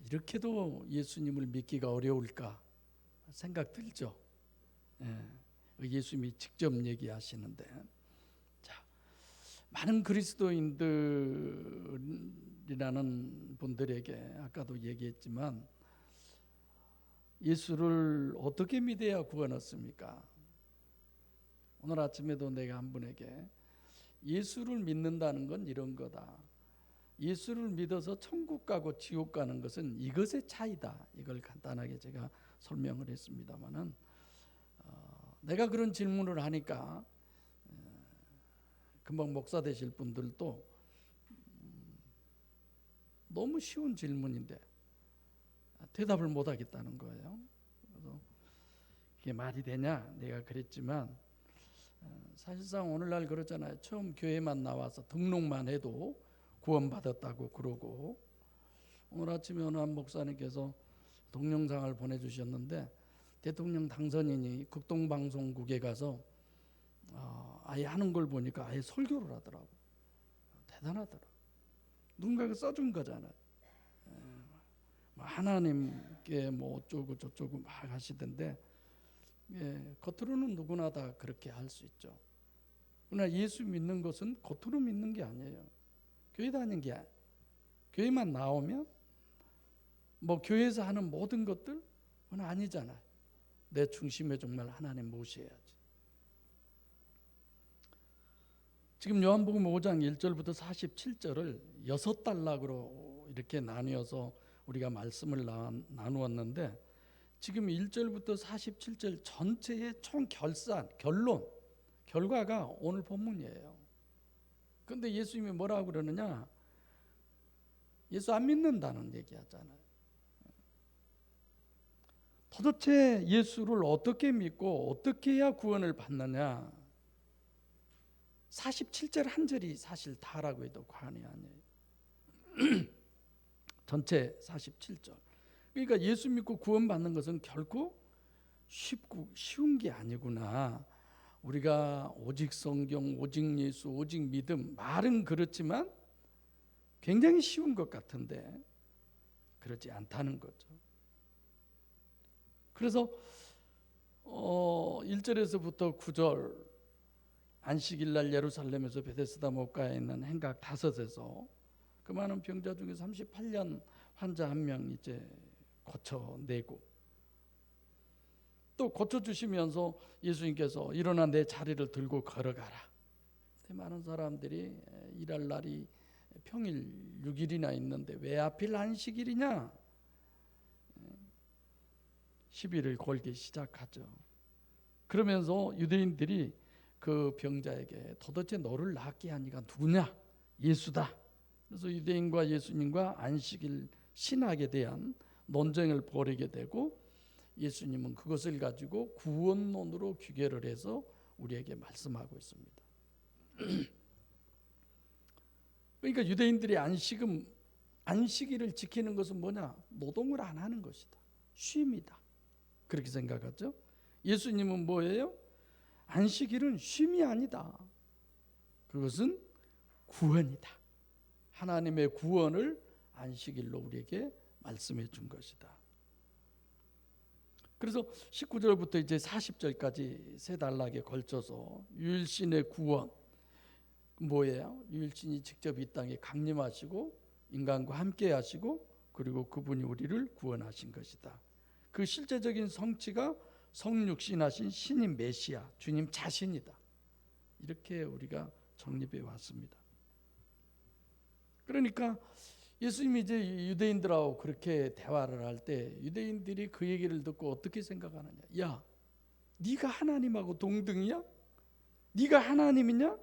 이렇게도 예수님을 믿기가 어려울까 생각 들죠. 예수님이 직접 얘기하시는데, 자, 많은 그리스도인들이라는 분들에게 아까도 얘기했지만 예수를 어떻게 믿어야 구원 얻습니까? 오늘 아침에도 내가 한 분에게 예수를 믿는다는 건 이런 거다. 예수를 믿어서 천국 가고 지옥 가는 것은 이것의 차이다. 이걸 간단하게 제가 설명을 했습니다마는 내가 그런 질문을 하니까 금방 목사 되실 분들도 너무 쉬운 질문인데 대답을 못 하겠다는 거예요. 그래서 이게 말이 되냐? 내가 그랬지만 사실상 오늘날 그렇잖아요. 처음 교회만 나와서 등록만 해도 구원받았다고 그러고, 오늘 아침에 어느 한 목사님께서 동영상을 보내주셨는데 대통령 당선인이 극동방송국에 가서 아예 하는 걸 보니까 아예 설교를 하더라고. 대단하더라. 누군가가 써준 거잖아요. 하나님께 뭐 어쩌고 저쩌고 막 하시던데, 겉으로는 누구나 다 그렇게 할 수 있죠. 그러나 예수 믿는 것은 겉으로 믿는 게 아니에요. 교회 다니는 게 교회만 나오면 뭐 교회에서 하는 모든 것들 그건 아니잖아요. 내 중심에 정말 하나님 모셔야지. 지금 요한복음 5장 1절부터 47절을 6단락으로 이렇게 나누어서 우리가 말씀을 나누었는데, 지금 1절부터 47절 전체의 총 결과가 오늘 본문이에요. 그런데 예수님이 뭐라고 그러느냐? 예수 안 믿는다는 얘기하잖아요. 도대체 예수를 어떻게 믿고 어떻게 해야 구원을 받느냐? 47절 한 절이 사실 다라고 해도 과언이 아니에요. 전체 47절. 그러니까 예수 믿고 구원받는 것은 결코 쉬운 게 아니구나. 우리가 오직 성경, 오직 예수, 오직 믿음, 말은 그렇지만 굉장히 쉬운 것 같은데 그렇지 않다는 거죠. 그래서 1절에서부터 9절, 안식일 날 예루살렘에서 베데스다 못가에 있는 행각 5에서 그 많은 병자 중에 38년 환자 한 명 이제 고쳐내고, 또 고쳐주시면서 예수님께서 일어나 내 자리를 들고 걸어가라. 많은 사람들이 일할 날이 평일 6일이나 있는데 왜 하필 안식일이냐? 시비를 걸기 시작하죠. 그러면서 유대인들이 그 병자에게 도대체 너를 낫게 한 이가 누구냐? 예수다. 그래서 유대인과 예수님과 안식일 신학에 대한 논쟁을 벌이게 되고, 예수님은 그것을 가지고 구원론으로 귀결을 해서 우리에게 말씀하고 있습니다. 그러니까 유대인들이 안식일을 지키는 것은 뭐냐? 노동을 안 하는 것이다. 쉼이다. 그렇게 생각하죠. 예수님은 뭐예요? 안식일은 쉼이 아니다. 그것은 구원이다. 하나님의 구원을 안식일로 우리에게 말씀해 준 것이다. 그래서 19절부터 이제 40절까지 세 단락에 걸쳐서 유일신의 구원, 뭐예요? 유일신이 직접 이 땅에 강림하시고 인간과 함께 하시고, 그리고 그분이 우리를 구원하신 것이다. 그 실제적인 성취가 성육신하신 신인 메시아 주님 자신이다. 이렇게 우리가 정립해 왔습니다. 그러니까 예수님이 이제 유대인들하고 그렇게 대화를 할 때 유대인들이 그 얘기를 듣고 어떻게 생각하느냐? 야, 네가 하나님하고 동등이야? 네가 하나님이냐?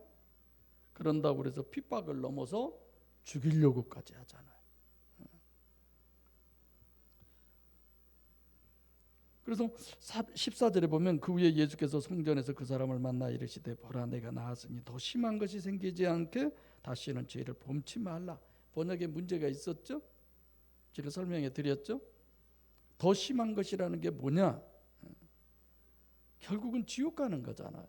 그런다고 그래서 핍박을 넘어서 죽이려고까지 하잖아요. 그래서 14절에 보면 그 후에 예수께서 성전에서 그 사람을 만나 이르시되 보라 내가 나았으니 더 심한 것이 생기지 않게 다시는 죄를 범치 말라. 번역에 문제가 있었죠? 제가 설명해 드렸죠? 더 심한 것이라는 게 뭐냐? 결국은 지옥 가는 거잖아요.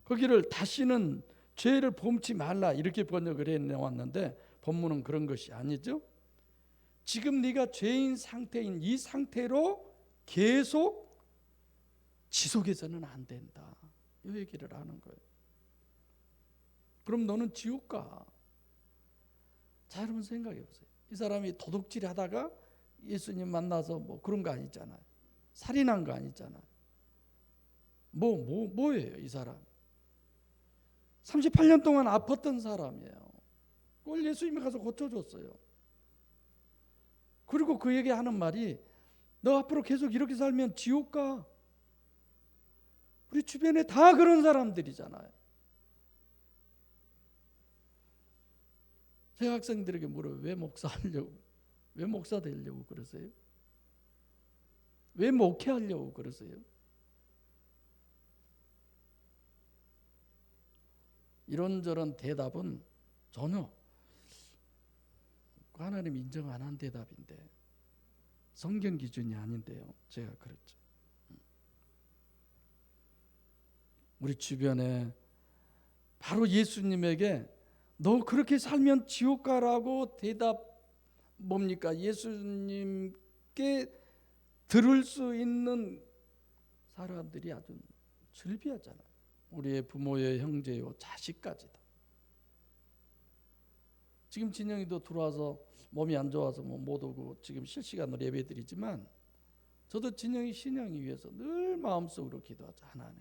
거기를 다시는 죄를 범치 말라 이렇게 번역을 해놓았는데 본문은 그런 것이 아니죠. 지금 네가 죄인 상태인 이 상태로 계속 지속해서는 안 된다. 이 얘기를 하는 거예요. 그럼 너는 지옥 가. 자, 여러분 생각해 보세요. 이 사람이 도둑질 하다가 예수님 만나서 뭐 그런 거 아니잖아요. 살인한 거 아니잖아요. 뭐예요, 이 사람? 38년 동안 아팠던 사람이에요. 그걸 예수님이 가서 고쳐줬어요. 그리고 그에게 하는 말이 너 앞으로 계속 이렇게 살면 지옥 가. 우리 주변에 다 그런 사람들이잖아요. 제 학생들에게 물어요. 왜 목사하려고? 왜 목사 되려고 그러세요? 왜 목회하려고 그러세요? 이런저런 대답은 전혀 하나님 인정 안 한 대답인데 성경 기준이 아닌데요. 제가 그랬죠. 우리 주변에 바로 예수님에게 너 그렇게 살면 지옥 가라고 대답 뭡니까? 예수님께 들을 수 있는 사람들이 아주 즐비하잖아요. 우리의 부모의 형제요 자식까지도. 지금 진영이도 들어와서 몸이 안 좋아서 못 오고 지금 실시간으로 예배드리지만 저도 진영이 신영이 위해서 늘 마음속으로 기도하죠. 하나님.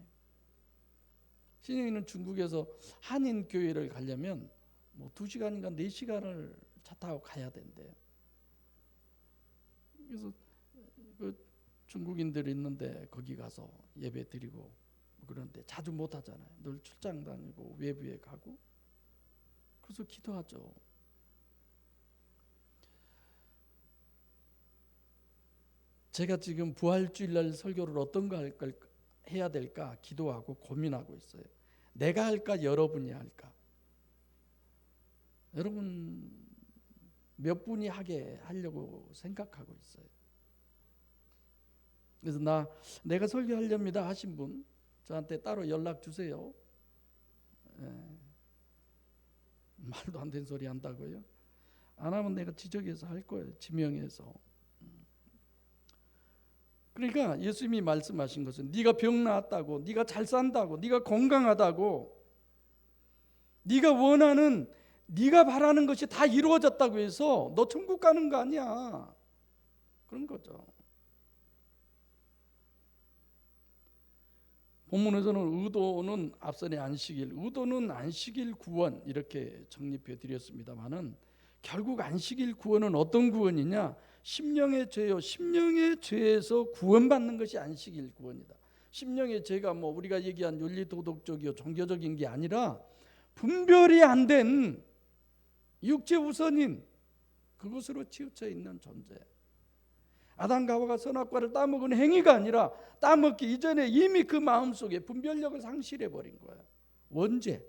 신영이는 중국에서 한인 교회를 가려면 2시간인가 4시간을 차 타고 가야 된대요. 그래서 그 중국인들이 있는데 거기 가서 예배 드리고 그런데 자주 못 하잖아요. 늘 출장 다니고 외부에 가고. 그래서 기도하죠. 제가 지금 부활주일날 설교를 어떤 거 해야 될까 기도하고 고민하고 있어요. 내가 할까 여러분이 할까? 여러분 몇 분이 하게 하려고 생각하고 있어요. 그래서 내가 설교하렵니다 하신 분 저한테 따로 연락 주세요. 말도 안 되는 소리 한다고요? 안 하면 내가 지적해서 할 거예요. 지명해서. 그러니까 예수님이 말씀하신 것은 네가 병 나았다고, 네가 잘 산다고, 네가 건강하다고, 네가 원하는, 네가 바라는 것이 다 이루어졌다고 해서 너 천국 가는 거 아니야. 그런 거죠. 본문에서는 의도는 앞선의 안식일, 의도는 안식일 구원 이렇게 정립해 드렸습니다만은 결국 안식일 구원은 어떤 구원이냐? 심령의 죄요. 심령의 죄에서 구원받는 것이 안식일 구원이다. 심령의 죄가 우리가 얘기한 윤리도덕적이요 종교적인 게 아니라 분별이 안 된 육체 우선인 그것으로 치우쳐 있는 존재. 아담과 하와가 선악과를 따먹은 행위가 아니라 따먹기 이전에 이미 그 마음속에 분별력을 상실해 버린 거예요. 원죄.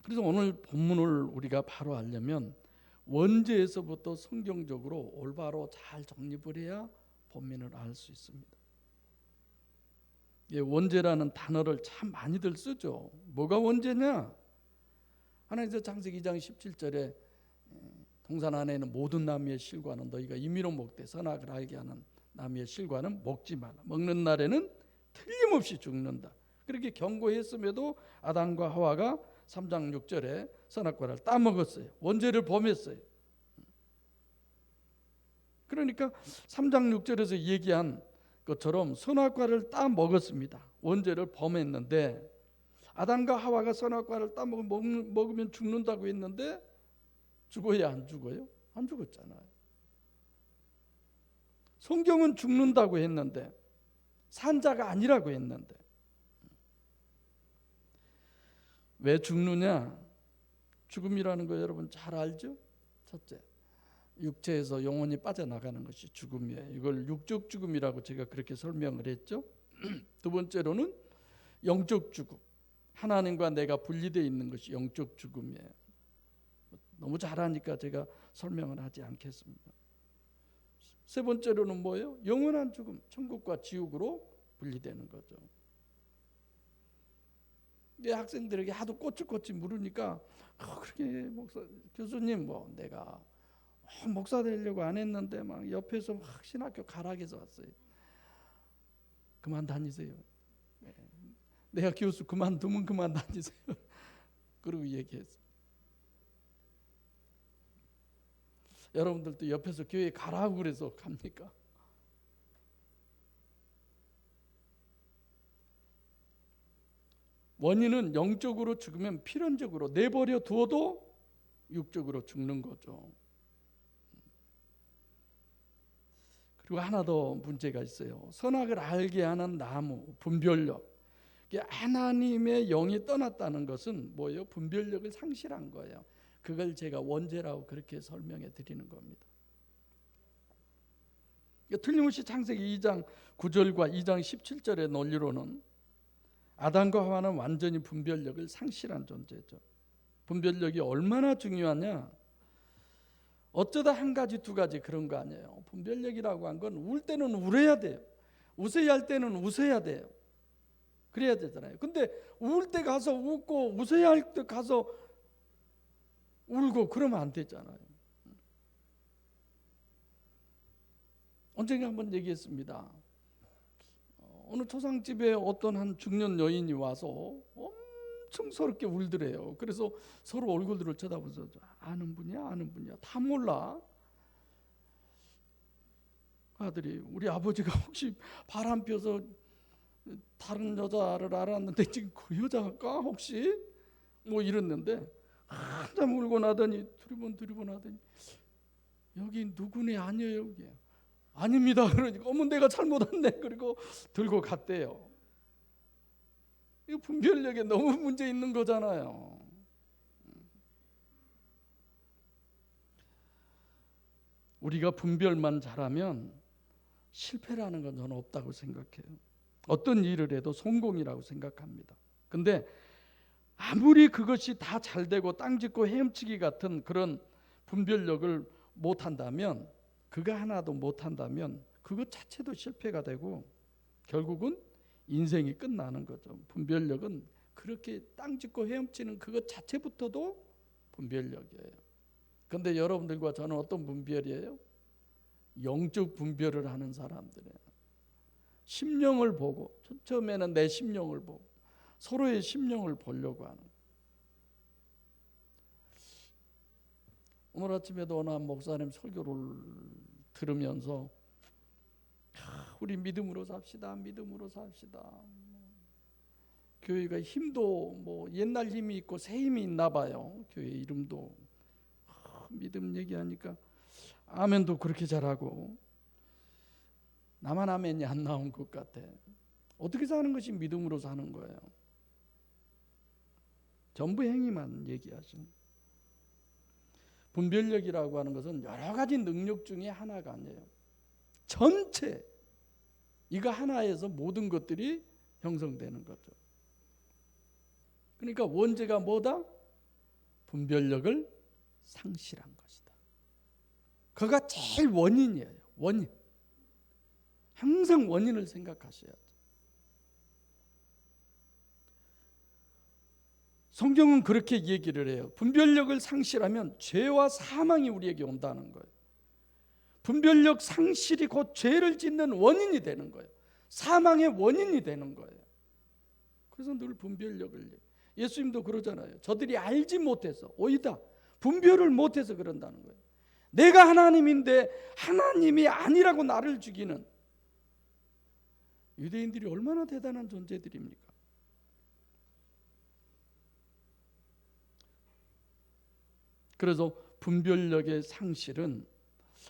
그래서 오늘 본문을 우리가 바로 알려면 원죄에서부터 성경적으로 올바로 잘 정립을 해야 본문을 알 수 있습니다. 원죄라는 단어를 참 많이들 쓰죠. 뭐가 원죄냐? 하나님께서 창세기 2장 17절에 동산 안에 있는 모든 나무의 실과는 너희가 임의로 먹되 선악을 알게 하는 나무의 실과는 먹지 말라. 먹는 날에는 틀림없이 죽는다. 그렇게 경고했음에도 아담과 하와가 3장 6절에 선악과를 따먹었어요. 원죄를 범했어요. 그러니까 3장 6절에서 얘기한 것처럼 선악과를 따먹었습니다. 원죄를 범했는데 아담과 하와가 선악과를 따먹으면 죽는다고 했는데 죽어야 안 죽어요? 안 죽었잖아요. 성경은 죽는다고 했는데 산자가 아니라고 했는데 왜 죽느냐? 죽음이라는 거 여러분 잘 알죠? 첫째, 육체에서 영혼이 빠져나가는 것이 죽음이에요. 이걸 육적 죽음이라고 제가 그렇게 설명을 했죠. 두 번째로는 영적 죽음. 하나님과 내가 분리되어 있는 것이 영적 죽음이에요. 너무 잘하니까 제가 설명을 하지 않겠습니다. 세 번째로는 뭐예요? 영원한 죽음, 천국과 지옥으로 분리되는 거죠. 학생들에게 하도 꼬치꼬치 물으니까 그렇게 교수님 뭐 내가 목사 되려고 안 했는데 막 옆에서 막 신학교 가락에서 왔어요. 그만 다니세요. 내가 교수 그만두면 그만 다니세요. 그러고 얘기했어요. 여러분들도 옆에서 교회 가라고 그래서 갑니까? 원인은 영적으로 죽으면 필연적으로 내버려 두어도 육적으로 죽는 거죠. 그리고 하나 더 문제가 있어요. 선악을 알게 하는 나무, 분별력. 하나님의 영이 떠났다는 것은 뭐예요? 분별력을 상실한 거예요. 그걸 제가 원죄라고 그렇게 설명해 드리는 겁니다. 틀림없이 창세기 2장 9절과 2장 17절의 논리로는 아담과 하와는 완전히 분별력을 상실한 존재죠. 분별력이 얼마나 중요하냐? 어쩌다 한 가지 두 가지 그런 거 아니에요. 분별력이라고 한 건 울 때는 울어야 돼요. 웃어야 할 때는 웃어야 돼요. 그래야 되잖아요. 근데 울 때 가서 웃고 웃어야 할 때 가서 울고 그러면 안 되잖아요. 언젠가 한번 얘기했습니다. 어느 초상집에 어떤 한 중년 여인이 와서 엄청 서럽게 울더래요. 그래서 서로 얼굴들을 쳐다보면서 아는 분이야? 아는 분이야? 다 몰라. 아들이 우리 아버지가 혹시 바람 펴서 다른 여자를 알았는데 지금 그 여자가 혹시 뭐 이랬는데 한참 울고 나더니 두리번 하더니 여기 누구네 아니에요 여기. 아닙니다. 그러니까 어머 내가 잘못 왔네. 그리고 들고 갔대요. 이거 분별력에 너무 문제 있는 거잖아요. 우리가 분별만 잘하면 실패라는 건 저는 없다고 생각해요. 어떤 일을 해도 성공이라고 생각합니다. 근데 아무리 그것이 다 잘되고 땅짓고 헤엄치기 같은 그런 분별력을 못한다면, 그거 하나도 못한다면 그것 자체도 실패가 되고 결국은 인생이 끝나는 거죠. 분별력은 그렇게 땅짓고 헤엄치는 그것 자체부터도 분별력이에요. 그런데 여러분들과 저는 어떤 분별이에요? 영적 분별을 하는 사람들이에요. 심령을 보고, 처음에는 내 심령을 보고 서로의 심령을 보려고 하는. 오늘 아침에도 어느 한 목사님 설교를 들으면서 우리 믿음으로 삽시다, 믿음으로 삽시다. 교회가 힘도 뭐 옛날 힘이 있고 새 힘이 있나 봐요. 교회 이름도 믿음 얘기하니까 아멘도 그렇게 잘하고 나만 아멘이 안 나온 것 같아. 어떻게 사는 것이 믿음으로 사는 거예요? 전부 행위만 얘기하시는. 분별력이라고 하는 것은 여러 가지 능력 중에 하나가 아니에요. 전체 이거 하나에서 모든 것들이 형성되는 거죠. 그러니까 원죄가 뭐다? 분별력을 상실한 것이다. 그가 제일 원인이에요. 원인. 항상 원인을 생각하셔야죠. 성경은 그렇게 얘기를 해요. 분별력을 상실하면 죄와 사망이 우리에게 온다는 거예요. 분별력 상실이 곧 죄를 짓는 원인이 되는 거예요. 사망의 원인이 되는 거예요. 그래서 늘 분별력을, 예수님도 그러잖아요. 저들이 알지 못해서, 오히려 분별을 못해서 그런다는 거예요. 내가 하나님인데 하나님이 아니라고 나를 죽이는 유대인들이 얼마나 대단한 존재들입니까? 그래서 분별력의 상실은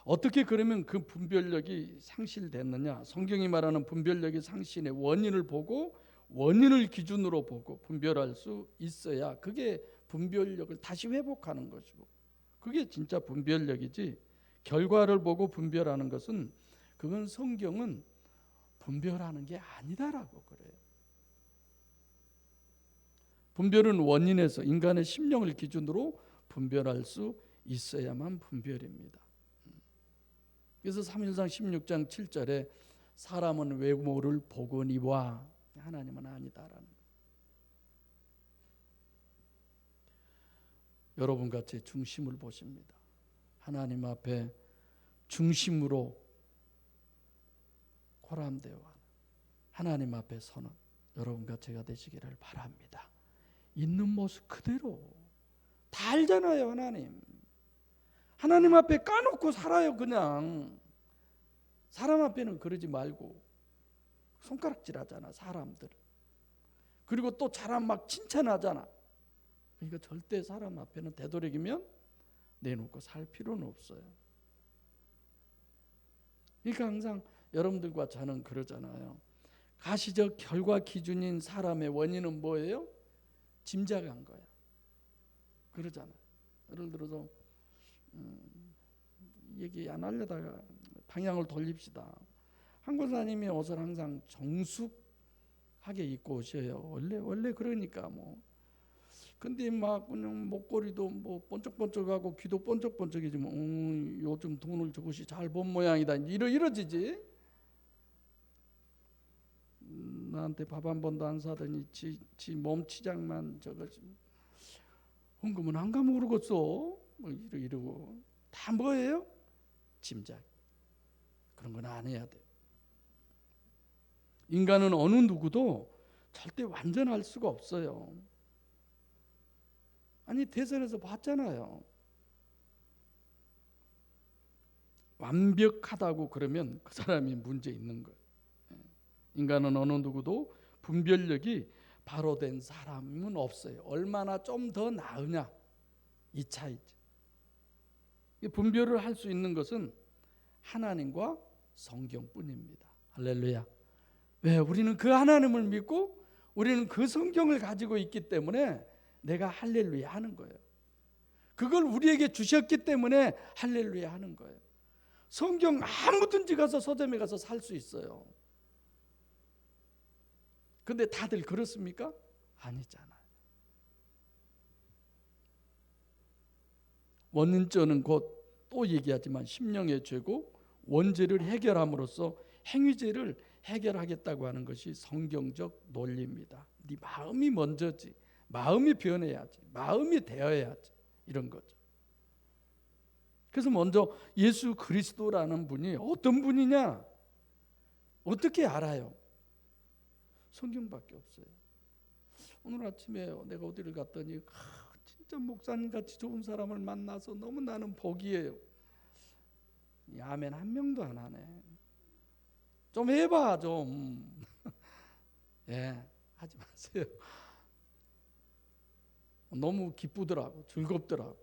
어떻게 그러면 그 분별력이 상실됐느냐? 성경이 말하는 분별력의 상실의 원인을 보고 원인을 기준으로 보고 분별할 수 있어야 그게 분별력을 다시 회복하는 것이고, 그게 진짜 분별력이지, 결과를 보고 분별하는 것은, 그건 성경은 분별하는 게 아니다라고 그래요. 분별은 원인에서 인간의 심령을 기준으로 분별할 수 있어야만 분별입니다. 그래서 사무엘상 16장 7절에 사람은 외모를 보거니와 하나님은 아니다라는. 여러분과 제 중심을 보십니다. 하나님 앞에 중심으로 고람되어 하나님 앞에 서는 여러분과 제가 되시기를 바랍니다. 있는 모습 그대로 다 알잖아요. 하나님 앞에 까놓고 살아요. 그냥 사람 앞에는 그러지 말고 손가락질하잖아 사람들. 그리고 또 사람 막 칭찬하잖아. 그러니까 절대 사람 앞에는 되도록이면 내놓고 살 필요는 없어요. 그러니까 항상 여러분들과 저는 그러잖아요. 가시적 결과 기준인 사람의 원인은 뭐예요? 짐작한 거야. 그러잖아. 예를 들어서 얘기 안 하려다가 방향을 돌립시다. 한 권사님이 옷을 항상 정숙하게 입고 오셔요. 원래 그러니까 뭐. 근데 막 그냥 목걸이도 뭐 번쩍번쩍하고 귀도 번쩍번쩍이지 뭐. 요즘 돈을 저것이 잘 번 모양이다. 이러지지. 나한테 밥 한 번도 안 사더니 지 몸치장만 저거지. 헌금은 안 가면 모르겠어. 뭐 이러고 다 뭐예요? 짐작. 그런 건 안 해야 돼. 인간은 어느 누구도 절대 완전할 수가 없어요. 아니 대선에서 봤잖아요. 완벽하다고 그러면 그 사람이 문제 있는 거예요. 인간은 어느 누구도 분별력이 바로 된 사람은 없어요. 얼마나 좀 더 나으냐 이 차이죠. 분별을 할 수 있는 것은 하나님과 성경뿐입니다. 할렐루야. 왜? 우리는 그 하나님을 믿고 우리는 그 성경을 가지고 있기 때문에 내가 할렐루야 하는 거예요. 그걸 우리에게 주셨기 때문에 할렐루야 하는 거예요. 성경 아무든지 가서 서점에 가서 살 수 있어요. 근데 다들 그렇습니까? 아니잖아요. 원인죄는 곧 또 얘기하지만 심령의 죄고 원죄를 해결함으로써 행위죄를 해결하겠다고 하는 것이 성경적 논리입니다. 네 마음이 먼저지. 마음이 변해야지. 마음이 되어야지. 이런 거죠. 그래서 먼저 예수 그리스도라는 분이 어떤 분이냐? 어떻게 알아요? 성경밖에 없어요. 오늘 아침에 내가 어디를 갔더니 진짜 목사님같이 좋은 사람을 만나서 너무 나는 복이에요. 아멘 한 명도 안 하네. 좀 해봐 좀. 예, 하지 마세요. 너무 기쁘더라고, 즐겁더라고.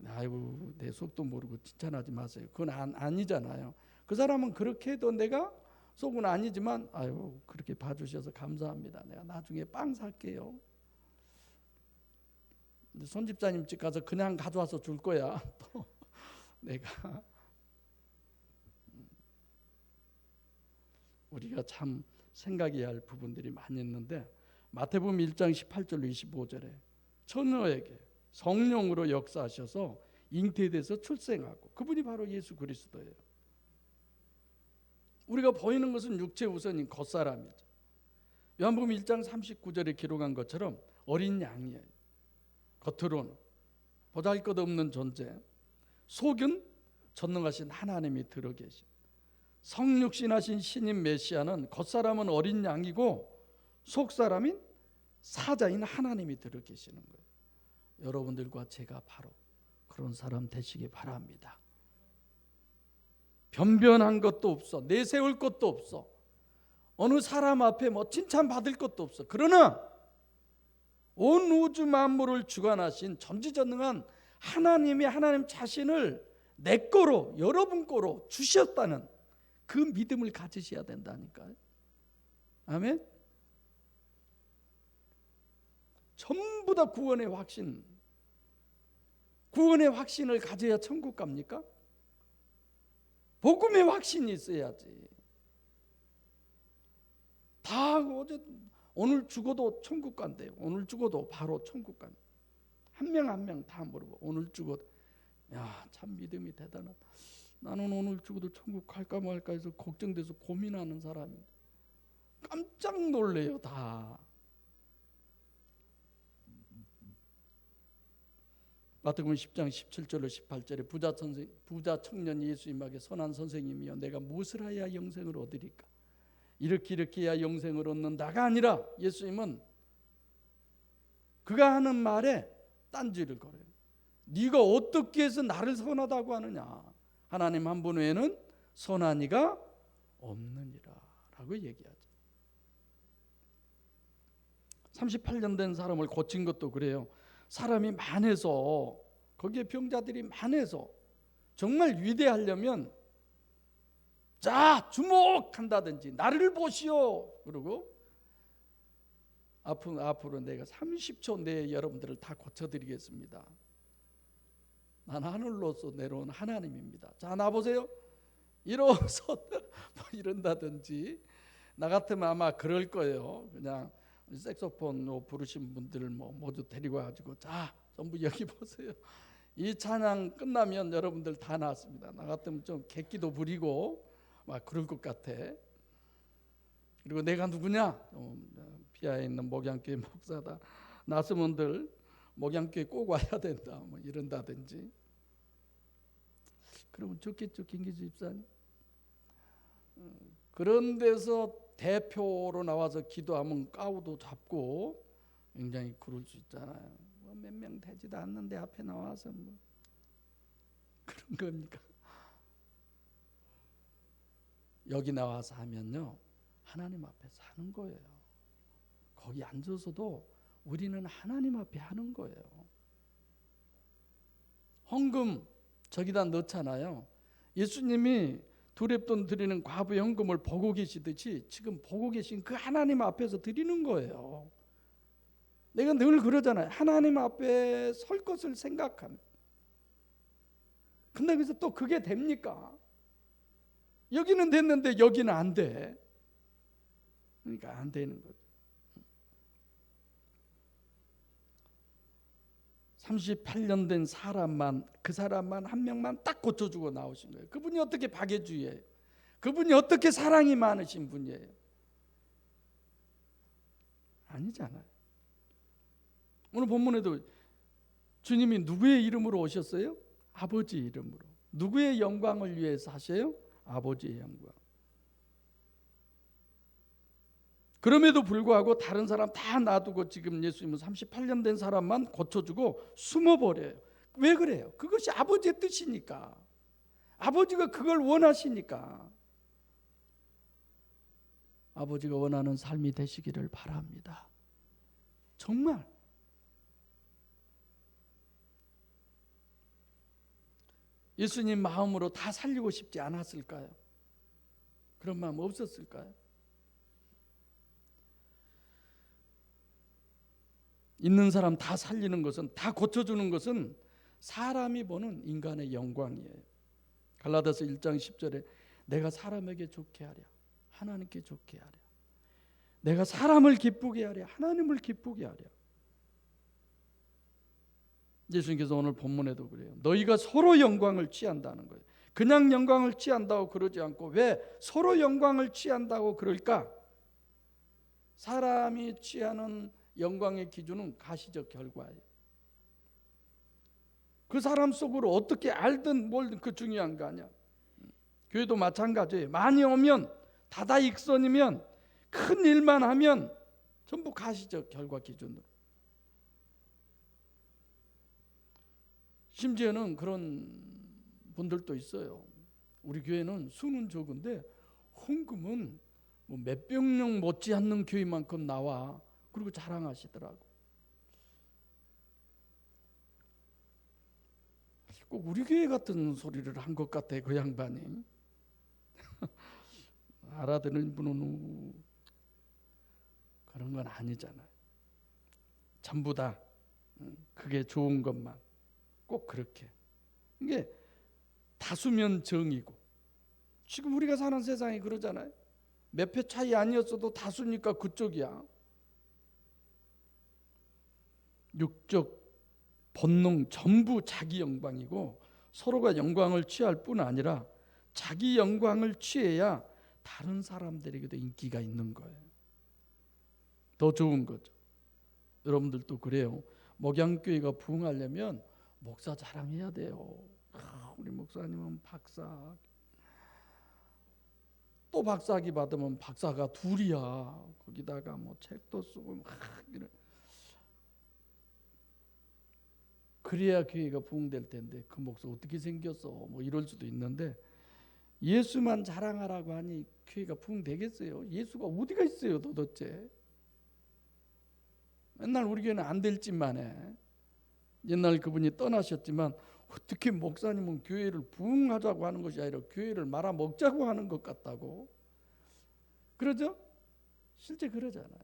아이고 내 속도 모르고 칭찬하지 마세요. 그건 아니잖아요. 그 사람은 그렇게 해도 내가 속은 아니지만 아유 그렇게 봐주셔서 감사합니다. 내가 나중에 빵 살게요. 손 집사님 집 가서 그냥 가져와서 줄 거야. 또 내가 우리가 참 생각해야 할 부분들이 많이 있는데 마태복음 1장 18절로 25절에 처녀에게 성령으로 역사하셔서 잉태돼서 출생하고 그분이 바로 예수 그리스도예요. 우리가 보이는 것은 육체 우선인 겉사람이죠. 요한복음 1장 39절에 기록한 것처럼 어린 양이에요. 겉으로는 보잘것없는 존재, 속은 전능하신 하나님이 들어 계신 성육신하신 신인 메시아는 겉사람은 어린 양이고 속사람인 사자인 하나님이 들어 계시는 거예요. 여러분들과 제가 바로 그런 사람 되시기 바랍니다. 변변한 것도 없어. 내세울 것도 없어. 어느 사람 앞에 뭐 칭찬받을 것도 없어. 그러나 온 우주 만물을 주관하신 전지전능한 하나님이 하나님 자신을 내 거로 여러분 거로 주셨다는 그 믿음을 가지셔야 된다니까요. 아멘. 전부 다 구원의 확신. 구원의 확신을 가져야 천국 갑니까? 복음의 확신이 있어야지. 다 어제 오늘 죽어도 천국 간대요. 오늘 죽어도 바로 천국 간대. 한 명 한 명 다 물어보. 오늘 죽어도 야, 참 믿음이 대단하다. 나는 오늘 죽어도 천국 갈까 말까 해서 걱정돼서 고민하는 사람인데 깜짝 놀래요 다. 마태복음 10장 17절로 18절에 부자 청년이 예수님에게 선한 선생님이여 내가 무엇을 하여야 영생을 얻으리까? 이렇게 해야 영생을 얻는다가 아니라 예수님은 그가 하는 말에 딴지를 걸어요. 네가 어떻게 해서 나를 선하다고 하느냐? 하나님 한 분 외에는 선한 이가 없느니라 라고 얘기하죠. 38년 된 사람을 고친 것도 그래요. 사람이 많아서, 거기에 병자들이 많아서 정말 위대하려면 자 주목한다든지 나를 보시오 그러고 앞으로 내가 30초 내에 여러분들을 다 고쳐드리겠습니다. 난 하늘로서 내려온 하나님입니다. 자 나보세요. 일어서 뭐 이런다든지. 나 같으면 아마 그럴 거예요. 그냥 색소폰 부르신 분들 뭐 모두 데리고 가지고 자 전부 여기 보세요. 이 찬양 끝나면 여러분들 다 나왔습니다. 나 같으면 좀 객기도 부리고 막 그럴 것 같아. 그리고 내가 누구냐? 피아에 있는 목양교회 목사다. 나스몬들 목양교회 꼭 와야 된다. 뭐 이런다든지. 그러면 좋겠죠, 김기주 집사님. 그런 데서 대표로 나와서 기도하면 까우도 잡고 굉장히 그럴 수 있잖아요. 뭐 몇 명 되지도 않는데 앞에 나와서 뭐 그런 겁니까? 여기 나와서 하면요 하나님 앞에 사는 거예요. 거기 앉아서도 우리는 하나님 앞에 하는 거예요. 헌금 저기다 넣잖아요. 예수님이 두렙돈 드리는 과부의 헌금을 보고 계시듯이 지금 보고 계신 그 하나님 앞에서 드리는 거예요. 내가 늘 그러잖아요. 하나님 앞에 설 것을 생각하면. 근데 그래서 또 그게 됩니까? 여기는 됐는데 여기는 안 돼. 그러니까 안 되는 거죠. 38년 된 사람만, 그 사람만 한 명만 딱 고쳐주고 나오신 거예요. 그분이 어떻게 박애주의예요? 그분이 어떻게 사랑이 많으신 분이에요? 아니잖아요. 오늘 본문에도 주님이 누구의 이름으로 오셨어요? 아버지 이름으로. 누구의 영광을 위해서 하셔요? 아버지의 영광. 그럼에도 불구하고 다른 사람 다 놔두고 지금 예수님은 38년 된 사람만 고쳐주고 숨어버려요. 왜 그래요? 그것이 아버지의 뜻이니까. 아버지가 그걸 원하시니까. 아버지가 원하는 삶이 되시기를 바랍니다. 정말. 예수님 마음으로 다 살리고 싶지 않았을까요? 그런 마음 없었을까요? 있는 사람 다 살리는 것은, 다 고쳐주는 것은 사람이 보는 인간의 영광이에요. 갈라디아서 1장 10절에 내가 사람에게 좋게 하랴 하나님께 좋게 하랴, 내가 사람을 기쁘게 하랴 하나님을 기쁘게 하랴. 예수님께서 오늘 본문에도 그래요. 너희가 서로 영광을 취한다는 거예요. 그냥 영광을 취한다고 그러지 않고 왜 서로 영광을 취한다고 그럴까? 사람이 취하는 영광의 기준은 가시적 결과예요. 그 사람 속으로 어떻게 알든 뭘든 그 중요한 거 아니야. 교회도 마찬가지예요. 많이 오면 다다익선이면 큰 일만 하면 전부 가시적 결과 기준으로. 심지어는 그런 분들도 있어요. 우리 교회는 수는 적은데 헌금은 뭐 몇백 명 못지않는 교회만큼 나와. 그리고 자랑하시더라고. 꼭 우리 교회 같은 소리를 한 것 같아 그 양반이. 알아듣는 분은 그런 건 아니잖아요. 전부 다 그게 좋은 것만 꼭 그렇게. 이게 다수면 정이고, 지금 우리가 사는 세상이 그러잖아요. 몇 표 차이 아니었어도 다수니까 그쪽이야. 육적 본능 전부 자기 영광이고, 서로가 영광을 취할 뿐 아니라 자기 영광을 취해야 다른 사람들에게도 인기가 있는 거예요. 더 좋은 거죠. 여러분들도 그래요. 목양교회가 부흥하려면 목사 자랑해야 돼요. 우리 목사님은 박사, 또 박사학위 받으면 박사가 둘이야. 거기다가 뭐 책도 쓰고 막 이런. 그래야 교회가 부흥될 텐데 그 목사 어떻게 생겼어? 뭐 이럴 수도 있는데, 예수만 자랑하라고 하니 교회가 부흥되겠어요? 예수가 어디가 있어요 도대체? 맨날 우리 교회는 안 될 짓만 해. 옛날 그분이 떠나셨지만 어떻게 목사님은 교회를 부흥하자고 하는 것이 아니라 교회를 말아먹자고 하는 것 같다고. 그러죠? 실제 그러잖아요.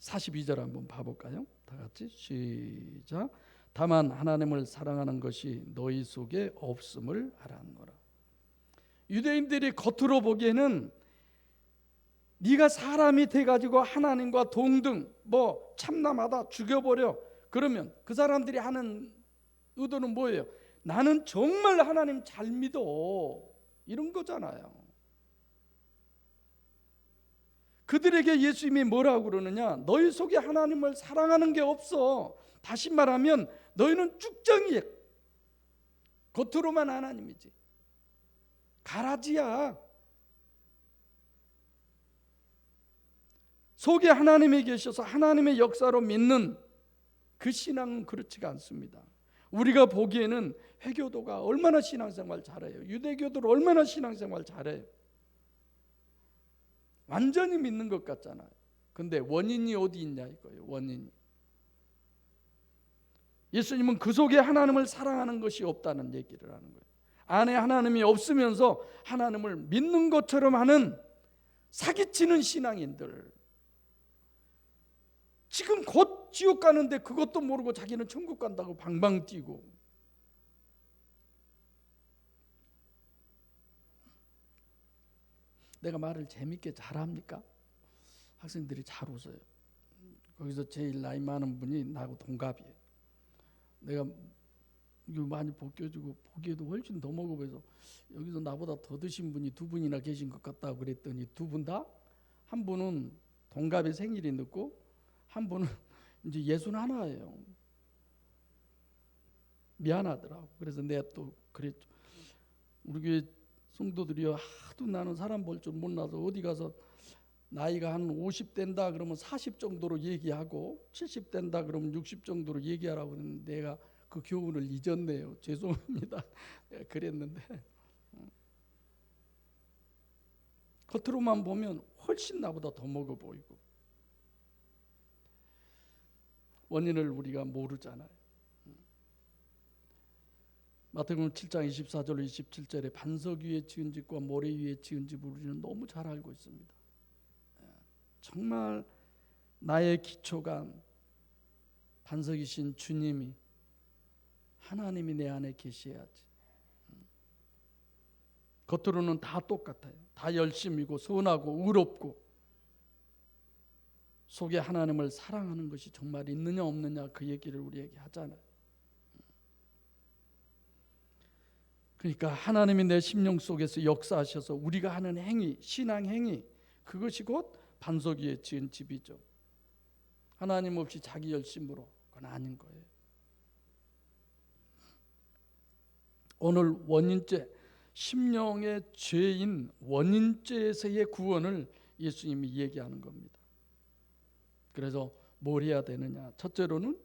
42절 한번 봐볼까요? 다 같이 시작. 다만 하나님을 사랑하는 것이 너희 속에 없음을 알았노라. 유대인들이 겉으로 보기에는 네가 사람이 돼가지고 하나님과 동등, 뭐 참남하다, 죽여버려, 그러면 그 사람들이 하는 의도는 뭐예요? 나는 정말 하나님 잘 믿어, 이런 거잖아요. 그들에게 예수님이 뭐라고 그러느냐? 너희 속에 하나님을 사랑하는 게 없어. 다시 말하면 너희는 쭉정이야. 겉으로만 하나님이지, 가라지야. 속에 하나님이 계셔서 하나님의 역사로 믿는 그 신앙은 그렇지가 않습니다. 우리가 보기에는 회교도가 얼마나 신앙생활 잘해요. 유대교도를 얼마나 신앙생활 잘해요. 완전히 믿는 것 같잖아요. 근데 원인이 어디 있냐 이거예요. 원인이. 예수님은 그 속에 하나님을 사랑하는 것이 없다는 얘기를 하는 거예요. 안에 하나님이 없으면서 하나님을 믿는 것처럼 하는 사기치는 신앙인들, 지금 곧 지옥 가는데 그것도 모르고 자기는 천국 간다고 방방 뛰고. 내가 말을 재밌게 잘합니까? 학생들이 잘 웃어요. 거기서 제일 나이 많은 분이 나하고 동갑이에요. 내가 이거 많이 벗겨주고 보기에도 훨씬 더 먹어 보여서 여기서 나보다 더 드신 분이 두 분이나 계신 것 같다고 그랬더니 두 분 다, 한 분은 동갑의 생일이 늦고 한 분은 이제 61예요. 미안하더라고. 그래서 내가 또 그랬죠. 우리 교회 성도들이요, 하도 나는 사람 볼 줄 몰라서 어디 가서 나이가 한 50 된다 그러면 40 정도로 얘기하고 70 된다 그러면 60 정도로 얘기하라고 그랬는데 내가 그 교훈을 잊었네요. 죄송합니다. 내가 그랬는데 겉으로만 보면 훨씬 나보다 더 먹어 보이고 원인을 우리가 모르잖아요. 마태복음 7장 24절 27절에 반석 위에 지은 집과 모래 위에 지은 집을 우리는 너무 잘 알고 있습니다. 정말 나의 기초가 반석이신 주님이, 하나님이 내 안에 계셔야지. 겉으로는 다 똑같아요. 다 열심이고 선하고 의롭고 속에 하나님을 사랑하는 것이 정말 있느냐 없느냐 그 얘기를 우리에게 하잖아요. 그러니까 하나님이 내 심령 속에서 역사하셔서 우리가 하는 행위, 신앙 행위, 그것이 곧 반석 위에 지은 집이죠. 하나님 없이 자기 열심으로, 그건 아닌 거예요. 오늘 원인죄, 심령의 죄인 원인죄에서의 구원을 예수님이 얘기하는 겁니다. 그래서 뭘 해야 되느냐? 첫째로는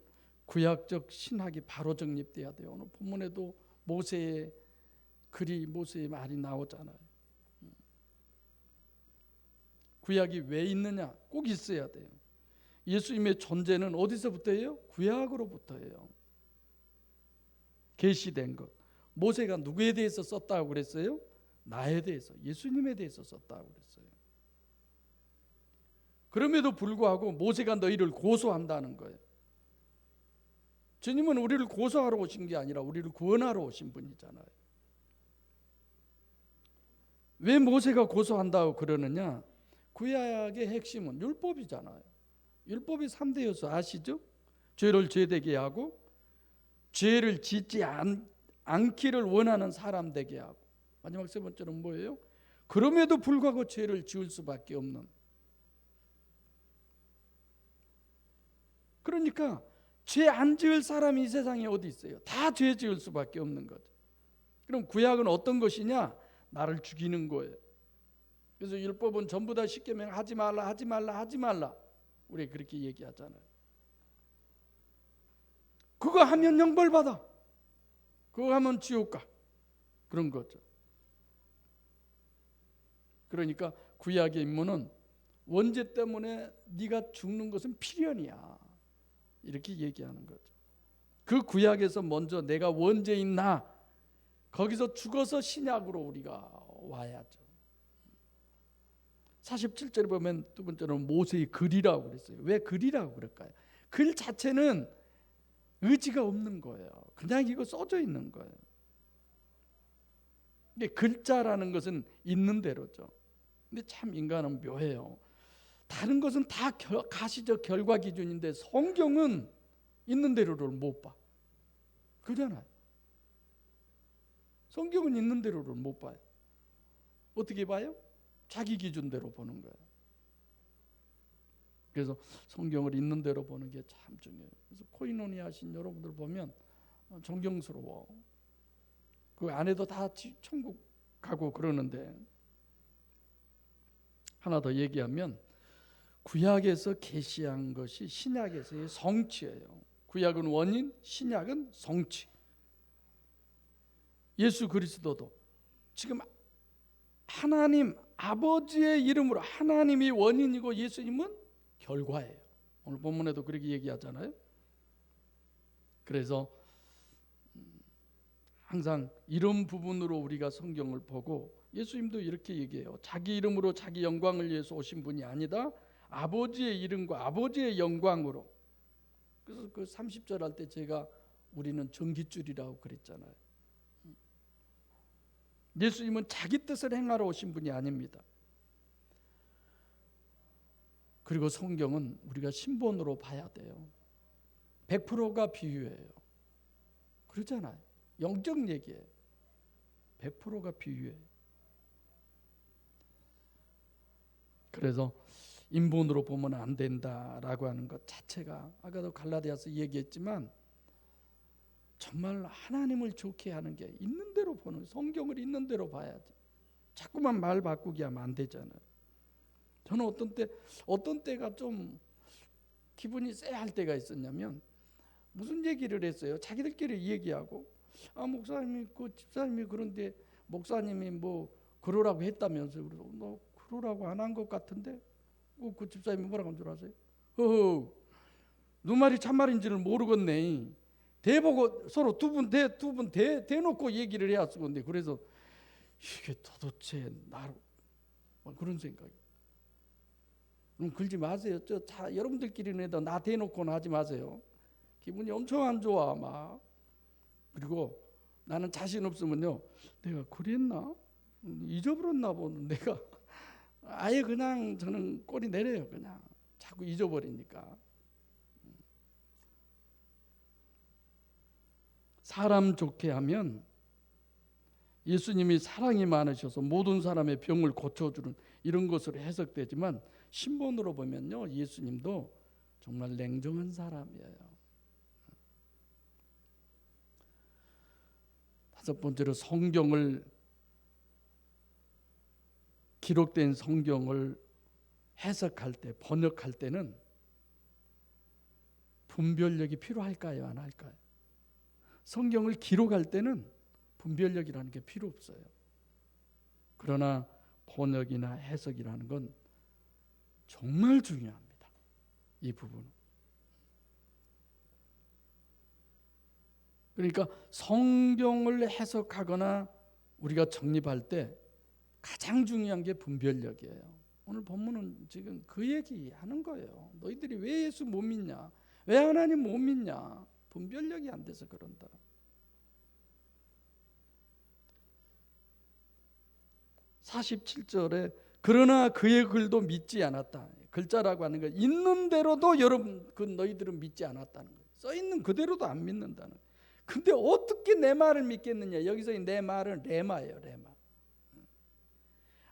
구약적 신학이 바로 정립돼야 돼요. 오늘 본문에도 모세의 글이, 모세의 말이 나오잖아요. 구약이 왜 있느냐? 꼭 있어야 돼요. 예수님의 존재는 어디서부터예요? 구약으로부터예요. 계시된 것. 모세가 누구에 대해서 썼다고 그랬어요? 나에 대해서, 예수님에 대해서 썼다고 그랬어요. 그럼에도 불구하고 모세가 너희를 고소한다는 거예요. 주님은 우리를 고소하러 오신 게 아니라 우리를 구원하러 오신 분이잖아요. 왜 모세가 고소한다고 그러느냐? 구약의 핵심은 율법이잖아요. 율법이 3대 요소 아시죠? 죄를 죄되게 하고, 죄를 짓지 않기를 원하는 사람 되게 하고, 마지막 세 번째는 뭐예요? 그럼에도 불구하고 죄를 지을 수밖에 없는. 그러니까 죄 안 지을 사람이 이 세상에 어디 있어요? 다 죄 지을 수밖에 없는 거죠. 그럼 구약은 어떤 것이냐? 나를 죽이는 거예요. 그래서 율법은 전부 다 십계명 하지 말라 하지 말라 하지 말라 우리 그렇게 얘기하잖아요. 그거 하면 형벌 받아, 그거 하면 지옥 가, 그런 거죠. 그러니까 구약의 임무는 원죄 때문에 네가 죽는 것은 필연이야, 이렇게 얘기하는 거죠. 그 구약에서 먼저 내가 원죄인 나, 거기서 죽어서 신약으로 우리가 와야죠. 47절에 보면 두 번째로는 모세의 글이라고 그랬어요. 왜 글이라고 그럴까요? 글 자체는 의지가 없는 거예요. 그냥 이거 써져 있는 거예요. 근데 글자라는 것은 있는 대로죠. 근데 참 인간은 묘해요. 다른 것은 다 가시적 결과 기준인데 성경은 있는 대로를 못 봐. 그러잖아요. 성경은 있는 대로를 못 봐요. 어떻게 봐요? 자기 기준대로 보는 거예요. 그래서 성경을 있는 대로 보는 게 참 중요해요. 그래서 코이노니 하신 여러분들 보면 존경스러워. 그 안에도 다 천국 가고 그러는데, 하나 더 얘기하면 구약에서 계시한 것이 신약에서의 성취예요. 구약은 원인, 신약은 성취. 예수 그리스도도 지금 하나님 아버지의 이름으로 하나님이 원인이고 예수님은 결과예요. 오늘 본문에도 그렇게 얘기하잖아요. 그래서 항상 이런 부분으로 우리가 성경을 보고, 예수님도 이렇게 얘기해요. 자기 이름으로 자기 영광을 위해서 오신 분이 아니다, 아버지의 이름과 아버지의 영광으로. 그래서 그 30절 할 때 제가 우리는 전깃줄이라고 그랬잖아요. 예수님은 자기 뜻을 행하러 오신 분이 아닙니다. 그리고 성경은 우리가 신본으로 봐야 돼요. 100%가 비유예요. 그러잖아요. 영적 얘기예요. 100%가 비유예요. 그래서 인본으로 보면 안 된다라고 하는 것 자체가, 아까도 갈라디아서 얘기했지만, 정말 하나님을 좋게 하는 게 있는 대로 보는, 성경을 있는 대로 봐야지. 자꾸만 말 바꾸기 하면 안 되잖아요. 저는 어떤 때가 좀 기분이 쎄할 때가 있었냐면, 무슨 얘기를 했어요. 자기들끼리 얘기하고, 목사님이 그 집사님이 그런데 목사님이 뭐 그러라고 했다면서. 그래서 너 그러라고 안 한 것 같은데, 그 집사님이 뭐라고 한 줄 아세요? 너 말이 참말인지를 모르겠네. 대보고 서로 두 분 대놓고 얘기를 해야 쓰건데, 그래서 이게 도대체 나로 그런 생각이. 그럼 그러지 마세요. 여러분들끼리는 해도 나 대놓고는 하지 마세요. 기분이 엄청 안 좋아 막. 그리고 나는 자신 없으면요, 내가 그랬나? 잊어버렸나 보는, 내가 아예 그냥 저는 꼬리 내려요. 그냥 자꾸 잊어버리니까. 사람 좋게 하면 예수님이 사랑이 많으셔서 모든 사람의 병을 고쳐주는 이런 것으로 해석되지만, 신본으로 보면요, 예수님도 정말 냉정한 사람이에요. 다섯 번째로, 성경을, 기록된 성경을 해석할 때, 번역할 때는 분별력이 필요할까요, 안 할까요? 성경을 기록할 때는 분별력이라는 게 필요 없어요. 그러나 번역이나 해석이라는 건 정말 중요합니다. 이 부분은. 그러니까 성경을 해석하거나 우리가 정립할 때 가장 중요한 게 분별력이에요. 오늘 본문은 지금 그 얘기하는 거예요. 너희들이 왜 예수 못 믿냐? 왜 하나님 못 믿냐? 분별력이 안 돼서 그런다. (47절에) 그러나 그의 글도 믿지 않았다. 글자라고 하는 건 있는 대로도 여러분 너희들은 믿지 않았다는 거예요. 써 있는 그대로도 안 믿는다는 거예요. 근데 어떻게 내 말을 믿겠느냐? 여기서 내 말은 레마예요. 레마.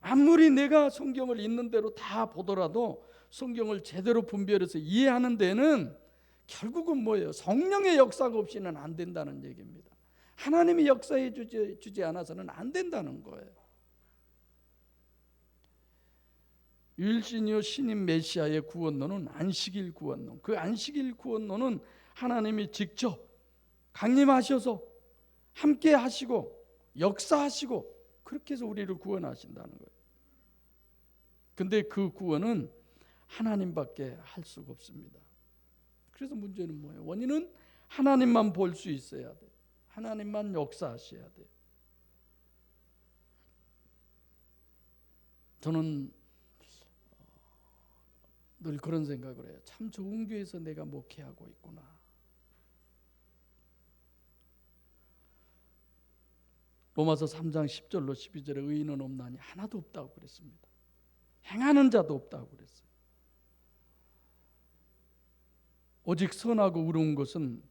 아무리 내가 성경을 있는 대로 다 보더라도 성경을 제대로 분별해서 이해하는 데는 결국은 뭐예요? 성령의 역사가 없이는 안 된다는 얘기입니다. 하나님이 역사해 주지 않아서는 안 된다는 거예요. 유일신이요 신인 메시아의 구원론은 안식일 구원론. 그 안식일 구원론은 하나님이 직접 강림하셔서 함께 하시고 역사하시고 그렇게 해서 우리를 구원하신다는 거예요. 근데 그 구원은 하나님밖에 할 수가 없습니다. 그래서 문제는 뭐예요? 원인은 하나님만 볼 수 있어야 돼요. 하나님만 역사하셔야 돼요. 저는 늘 그런 생각을 해요. 참 좋은 교회에서 내가 목회하고 있구나. 로마서 3장 10절로 12절에 의인은 없나니 하나도 없다고 그랬습니다. 행하는 자도 없다고 그랬어요. 오직 선하고 의로운 것은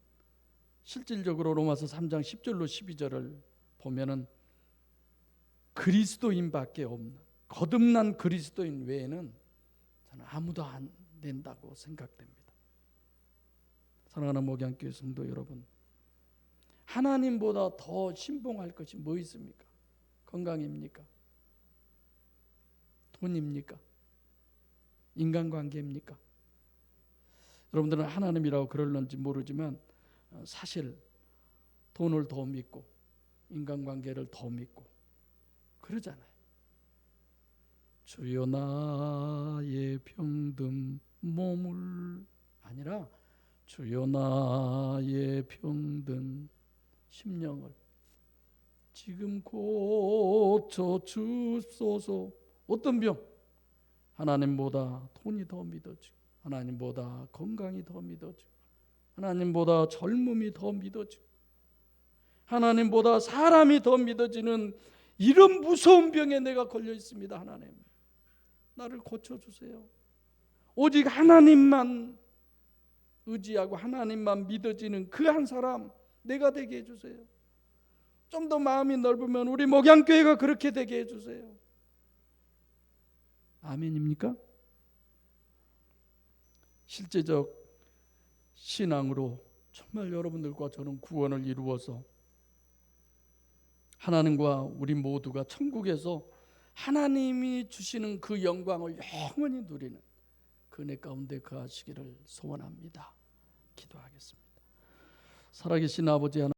실질적으로 로마서 3장 10절로 12절을 보면은 그리스도인밖에 없는, 거듭난 그리스도인 외에는 저는 아무도 안 된다고 생각됩니다. 사랑하는 목양교회 성도 여러분, 하나님보다 더 신봉할 것이 뭐 있습니까? 건강입니까? 돈입니까? 인간관계입니까? 여러분들은 하나님이라고 그럴는지 모르지만 사실 돈을 더 믿고 인간관계를 더 믿고 그러잖아요. 주여 나의 병든 몸을 아니라 주여 나의 병든 심령을 지금 고쳐 주소서. 어떤 병? 하나님보다 돈이 더 믿어지고 하나님보다 건강이 더 믿어지고 하나님보다 젊음이 더 믿어지고 하나님보다 사람이 더 믿어지는 이런 무서운 병에 내가 걸려 있습니다. 하나님, 나를 고쳐주세요. 오직 하나님만 의지하고 하나님만 믿어지는 그 한 사람 내가 되게 해주세요. 좀 더 마음이 넓으면 우리 목양교회가 그렇게 되게 해주세요. 아멘입니까? 실제적 신앙으로 정말 여러분들과 저는 구원을 이루어서 하나님과 우리 모두가 천국에서 하나님이 주시는 그 영광을 영원히 누리는 그 은혜 가운데 거하시기를 소원합니다. 기도하겠습니다. 살아계신 아버지 하나님,